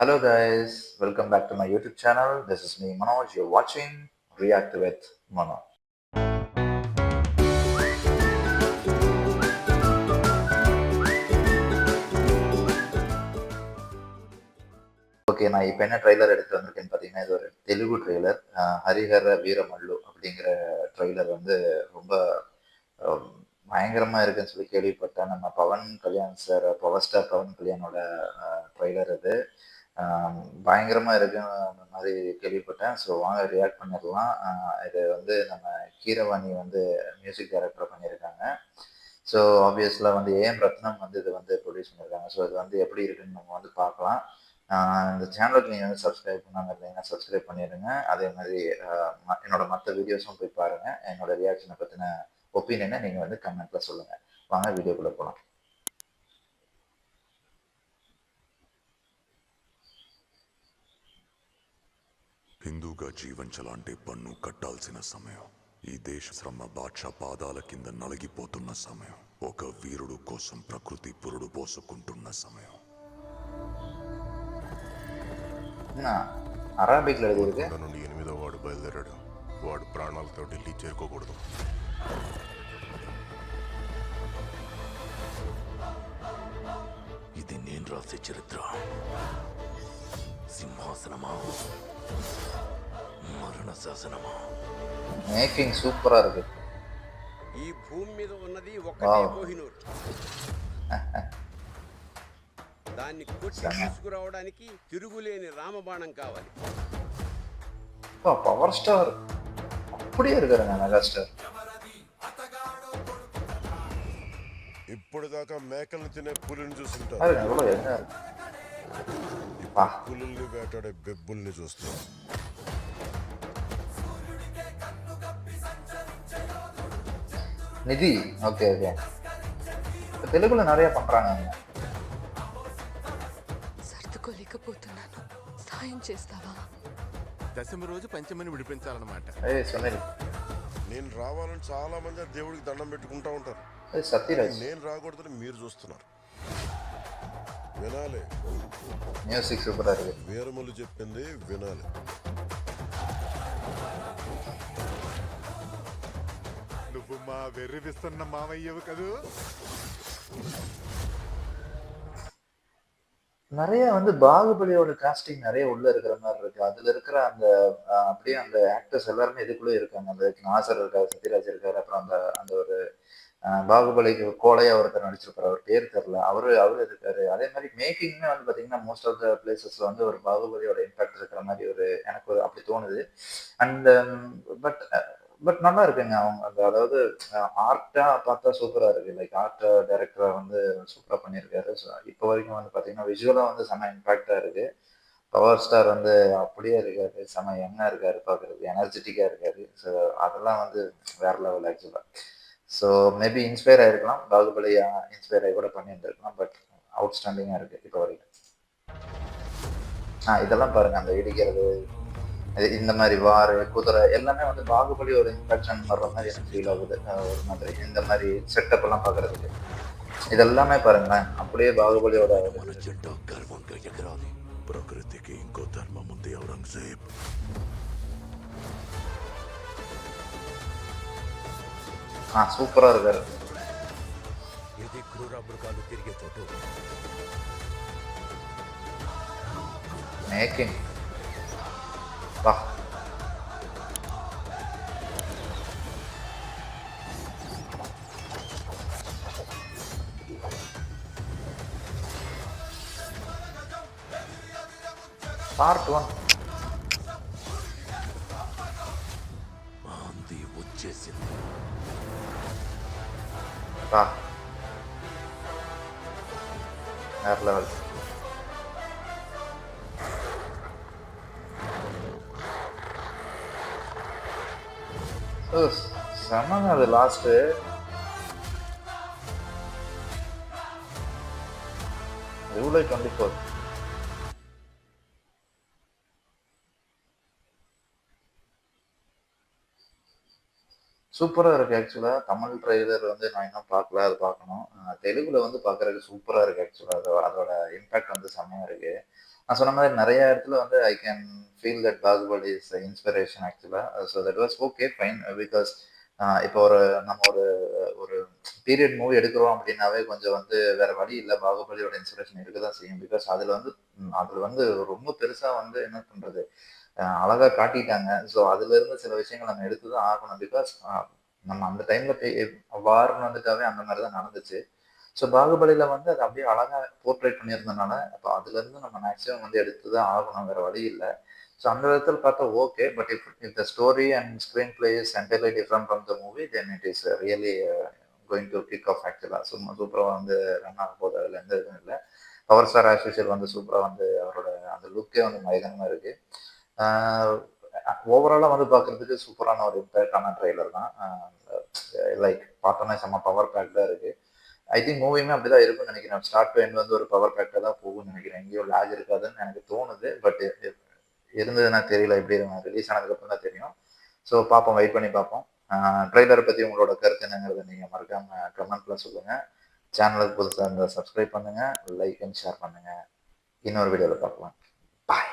Hello guys, welcome back to my YouTube channel. This is me Manoj. You're watching React with Manoj. Okay, நான் இப்போ என்ன trailer எடுத்து வந்திருக்கேன்னு பார்த்தீங்கன்னா, இது ஒரு தெலுங்கு ட்ரெய்லர். ஹரிஹர வீரமல்லு அப்படிங்கிற ட்ரெய்லர் வந்து ரொம்ப அஹ், பயங்கரமா இருக்குன்னு சொல்லி கேள்விப்பட்டேன். நம்ம Pawan Kalyan sir, power star Pawan கல்யாணோட ட்ரெய்லர் இது. பயங்கரமா இருக்குன்னு அந்த மாதிரி கேள்விப்பட்டேன். ஸோ வாங்க ரியாக்ட் பண்ணிடலாம். இது வந்து நம்ம கீரவாணி வந்து மியூசிக் டைரக்டர் பண்ணியிருக்காங்க. ஸோ ஆப்வியஸ்லாம் வந்து ஏஎம் ரத்னம் வந்து இது வந்து ப்ரொடியூஸ் பண்ணியிருக்காங்க. ஸோ இது வந்து எப்படி இருக்குன்னு நம்ம வந்து பார்க்கலாம். இந்த சேனலுக்கு நீங்கள் வந்து சப்ஸ்கிரைப் பண்ணாமல் இருந்தீங்கன்னா சப்ஸ்கிரைப் பண்ணிடுங்க. அதே மாதிரி என்னோட மற்ற வீடியோஸும் போய் பாருங்கள். என்னோட ரியாக்ஷனை பற்றின ஒப்பீனியனை நீங்கள் வந்து கமெண்ட்டில் சொல்லுங்கள். வாங்க வீடியோக்குள்ளே போகலாம். హిందూగా జీవించాలంటే పన్ను కట్టాల్సిన సమయం. ఈ దేశ శ్రమ బాద్షా పాదాల కింద నలిగిపోతున్న సమయం. ఒక వీరుడు కోసం ప్రకృతి పురుడు పోసుకుంటున్న సమయం. అరాబిక్లో నుండి 8వ వాడు బయలుదేరాడు. వాడు ప్రాణాలతో ఢిల్లీ చేరుకోకూడదు. ఇది నేను రాసే చరిత్ర. సింహాసనమా, మరణ శాసనమా. Making super ఇருக்கு. ఈ భూమి మీద ఉన్నది ఒక్కటే కోహినూర్. దాన్ని కొట్టి తీసుకురావడానికి తిరుగులేని రామబాణం కావాలి. పవర్ స్టార్ அப்படியே இருக்காருங்க మెగాస్టార్. ఇప్పుడు దాకా మేకల్ని తినే పులిని చూస్తుంటారు. పులుల్ని వేటాడే బెబ్బుల్ని చూస్తాం. நிதி ஓகே ஓகே. తెలుగులో நிறைய பண்றாங்க. సర్దుకోలేకపోతున్నాను, సాయం చేస్తావా? దశమి రోజు పంచమిని విడిపించాలన్నమాట. నేను రావాలని చాలా మంది దేవుడికి దండం పెట్టుకుంటా ఉంటారు. సత్యరాజ్ నేను రాకూడదని మీరు చూస్తున్నారు. వినాలి. Music super. వీరములు చెప్పింది వినాలి. నువ్వు మా వెర్రివిస్తున్న మామయ్యవు కదూ. நிறைய வந்து பாகுபலியோட காஸ்டிங் நிறைய உள்ள இருக்கிற மாதிரி இருக்கு. அதுல இருக்கிற அந்த அப்படியே அந்த ஆக்டர்ஸ் எல்லாருமே இதுக்குள்ளே இருக்காங்க. அந்த நாசர் இருக்காரு, சத்யராஜ் இருக்காரு, அப்புறம் அந்த அந்த ஒரு பாகுபலிக்கு கோலையா ஒருத்தர் நடிச்சிருப்பாரு, அவர் பேர் தெரியல, அவரு இருக்காரு. அதே மாதிரி மேக்கிங்குமே வந்து பாத்தீங்கன்னா மோஸ்ட் ஆஃப் த பிளேசஸ்ல வந்து ஒரு பாகுபலியோட இம்பாக்ட் இருக்கிற மாதிரி ஒரு எனக்கு ஒரு அப்படி தோணுது. அண்ட் பட் பட் நல்லா இருக்குங்க. அவங்க அதாவது ஆர்ட்டா பார்த்தா சூப்பரா இருக்கு. லைக் ஆர்ட் டைரக்டரா வந்து சூப்பரா பண்ணியிருக்காரு. ஸோ இப்போ வரைக்கும் வந்து பாத்தீங்கன்னா விஷுவலா வந்து செம இம்பாக்டா இருக்கு. பவர் ஸ்டார் வந்து அப்படியே இருக்காரு, செம யங்கா இருக்காரு, பார்க்கறதுக்கு எனர்ஜெட்டிக்கா இருக்காரு. ஸோ அதெல்லாம் வந்து வேற லெவல் ஆக்சுவலா. ஸோ மேபி இன்ஸ்பயர் ஆயிருக்கலாம், பாகுபலியா இன்ஸ்பயர் ஆகி கூட பண்ணியிருந்திருக்கலாம். பட் அவுட்ஸ்டாண்டிங்கா இருக்கு இப்போ வரைக்கும். இதெல்லாம் பாருங்க, அந்த இடிக்கிறது, இந்த மாதிரி வாரு குதிரை எல்லாமே வந்து பாகுபலி ஒரு இன்ஃபெக்ஷன் வர்ற மாதிரி எனக்கு ஃபீல் ஆகுது. ஒரு மாதிரி இந்த மாதிரி செட்டப் எல்லாம் பார்க்கறதுக்கு இதெல்லாமே பாருங்களேன், அப்படியே பாகுபலியோட ప్రకృతికి ఇంకో ధర్మం ఉంది. ఔరంగజేబ్ சூப்பரா இருக்காரு. ఇది క్రూర మృగాలు తిరిగే చోటు. மேக்கிங் வா. పార్ట్ 1 ఆంది వచ్చేసింది. వా வேற லெவல். செமங்க அது லாஸ்ட்டு. ஜூலை 24. சூப்பரா இருக்கு ஆக்சுவலா. தமிழ் ட்ரெய்லர் வந்து நான் இன்னும் பார்க்கல, அது பார்க்கணும். தெலுங்குல வந்து பார்க்கறதுக்கு சூப்பரா இருக்கு ஆக்சுவலா. அதோட இம்பாக்ட் வந்து செம்மையா இருக்கு. நான் சொன்ன மாதிரி நிறைய இடத்துல வந்து I can feel that Baahubali is inspiration ஆக்சுவலாக. So that was okay fine because இப்போ நம்ம ஒரு ஒரு பீரியட் மூவி எடுக்கிறோம் அப்படின்னாவே கொஞ்சம் வந்து வேற வழி இல்லை, பாகுபலியோட இன்ஸ்பிரேஷன் இருக்க தான் செய்யும். பிகாஸ் அதில் வந்து ரொம்ப பெருசாக வந்து என்ன பண்ணுறது, அழகா காட்டிட்டாங்க. ஸோ அதுல இருந்து சில விஷயங்கள் நம்ம எடுத்து தான் ஆகணும். பிகாஸ் நம்ம அந்த டைம்ல வார்னு வந்துட்டாவே அந்த மாதிரி தான் நடந்துச்சு. ஸோ பாகுபலியில வந்து அது அப்படியே அழகா போர்ட்ரேட் பண்ணியிருந்தனால அப்போ அதுல இருந்து நம்ம மேக்ஸிமம் வந்து எடுத்து தான் ஆகணும், வேற வழி இல்லை. ஸோ அந்த விதத்தில் பார்த்தா okay. But if the story and screen play is entirely different from the movie, then it is really going to kick of ஆக்சுவலாக. சும்மா சூப்பராக வந்து ரன் ஆக போகுது, அதில் எந்த இதுவும் இல்லை. பவர் ஸ்டார் ஆஸ் வந்து சூப்பராக வந்து அவரோட அந்த லுக்கே வந்து பயங்கரமாக இருக்கு. ஓவராலாக வந்து பார்க்குறதுக்கு சூப்பரான ஒரு இம்பேக்டான ட்ரெய்லர் தான். லைக் பார்த்தோன்னா செம்ம பவர் பேக்டாக இருக்குது. ஐ திங்க் மூவியுமே அப்படிதான் இருக்கும்னு நினைக்கிறேன். ஸ்டார்ட் டு எண்ட் வந்து ஒரு பவர் பேக்டாக தான் போகும்னு நினைக்கிறேன். எங்கேயோ லேக் இருக்காதுன்னு எனக்கு தோணுது. பட் இருந்ததுன்னா தெரியல, எப்படி ரிலீஸ் ஆனதுக்கப்புறம் தான் தெரியும். ஸோ பார்ப்போம், வெயிட் பண்ணி பார்ப்போம். ட்ரெய்லரை பற்றி உங்களோட கருத்து என்னங்கிறத நீங்கள் மறக்காமல் கமெண்ட்ல சொல்லுங்கள். சேனலுக்கு புதுசாக இருந்தால் சப்ஸ்கிரைப் பண்ணுங்கள், லைக் அண்ட் ஷேர் பண்ணுங்கள். இன்னொரு வீடியோவில் பார்க்கலாம். பாய்.